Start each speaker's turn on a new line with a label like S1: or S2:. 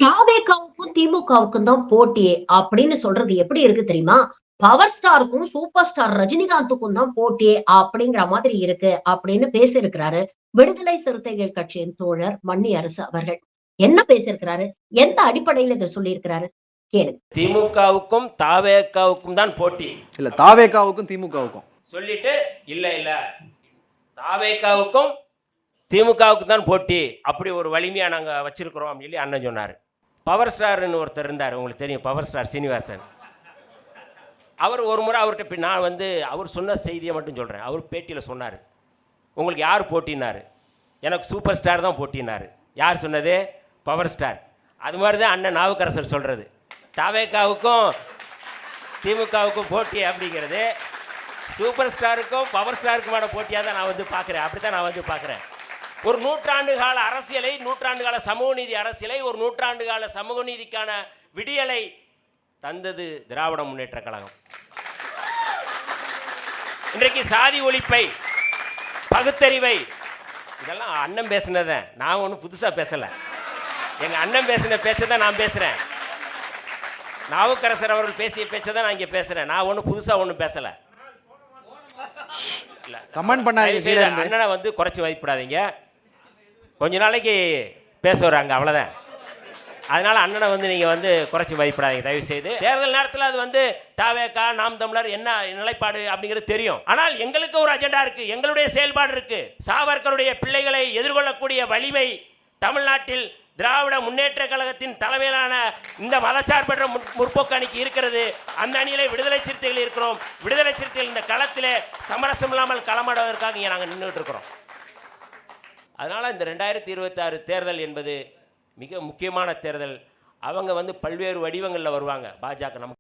S1: தாவேகாவுக்கும் திமுகவுக்கும் தான் போட்டியே அப்படின்னு சொல்றது எப்படி இருக்கு தெரியுமா? பவர் ஸ்டாருக்கும் சூப்பர் ஸ்டார் ரஜினிகாந்துக்கும் தான் போட்டியே அப்படிங்கிற மாதிரி இருக்கு அப்படின்னு பேசியிருக்கிறாரு விடுதலை சிறுத்தைகள் கட்சியின் தோழர் வன்னியரசு அவர்கள். என்ன பேசியிருக்கிறாரு? எந்த அடிப்படையில இத சொல்லியிருக்கிறாரு? கேளுங்க.
S2: திமுகவுக்கும் தாவேகாவுக்கும் தான் போட்டி.
S3: இல்ல தாவேகாவுக்கும் திமுகவுக்கும்
S2: சொல்லிட்டு இல்ல தாவேகாவுக்கும் திமுகவுக்கு தான் போட்டி, அப்படி ஒரு வலிமையா நாங்க வச்சிருக்கிறோம் அப்படின்னு சொல்லி அண்ணன் சொன்னார். பவர் ஸ்டார்னு ஒருத்தர் இருந்தார், உங்களுக்கு தெரியும், பவர் ஸ்டார் சீனிவாசன். அவர் ஒரு முறை அவர்கிட்ட நான் அவர் சொன்ன செய்தியை மட்டும் சொல்கிறேன். அவர் பேட்டியில் சொன்னார், உங்களுக்கு யார் போட்டினார்? எனக்கு சூப்பர் ஸ்டார் தான் போட்டினார். யார் சொன்னது? Power star. அது மாதிரி தான் அண்ணன் நாவுக்கரசர் சொல்கிறது, தாவேகாவுக்கும் திமுகவுக்கும் போட்டி அப்படிங்கிறது சூப்பர் ஸ்டாருக்கும் பவர் ஸ்டாருக்குமான போட்டியாக தான் நான் பார்க்குறேன். அப்படி தான் நான் பார்க்குறேன். ஒரு நூற்றாண்டு கால அரசியலை, நூற்றாண்டு கால சமூக நீதி அரசியலை, ஒரு நூற்றாண்டு கால சமூக நீதிக்கான விடியலை தந்தது திராவிட முன்னேற்ற கழகம். இன்றைக்கு சாதி ஒழிப்பை, பகுத்தறிவை, இதெல்லாம் அண்ணன் பேசினதான், நான் ஒன்றும் புதுசாக பேசலை. எங்கள் அண்ணன் பேசின பேச்சை தான் நான் பேசுகிறேன். நாவுக்கரசர் அவர்கள் பேசிய பேச்சை தான் நான் இங்கே பேசுகிறேன். நான் ஒன்றும் புதுசாக ஒன்றும் பேசலை.
S3: கமெண்ட் பண்ணாதீங்க,
S2: அண்ணனை குறைச்சி வைப்படாதீங்க. கொஞ்ச நாளைக்கு பேச வராங்க, அவ்வளோதான். அதனால் அண்ணனை நீங்கள் குறைச்சி மதிப்பிடாதீங்க தயவுசெய்து. தேர்தல் நேரத்தில் அது தாவேகா, நாம் தமிழர் என்ன நிலைப்பாடு அப்படிங்கிறது தெரியும். ஆனால் எங்களுக்கு ஒரு அஜெண்டா இருக்குது, எங்களுடைய செயல்பாடு இருக்குது. சாவர்கருடைய பிள்ளைகளை எதிர்கொள்ளக்கூடிய வலிமை தமிழ்நாட்டில் திராவிட முன்னேற்ற கழகத்தின் தலைமையிலான இந்த மதச்சார்பற்ற முற்போக்கு அணிக்கு இருக்கிறது. அந்த அணியிலே விடுதலை சிறுத்தைகள் இருக்கிறோம். விடுதலை சிறுத்தைகள் இந்த களத்திலே சமரசம் இல்லாமல் களமாடுவதற்காக இங்கே நாங்கள் நின்றுட்டு இருக்கிறோம். அதனால் இந்த 2026 தேர்தல் என்பது மிக முக்கியமான தேர்தல். அவங்க பல்வேறு வடிவங்களில் வருவாங்க. பாஜக நமக்கு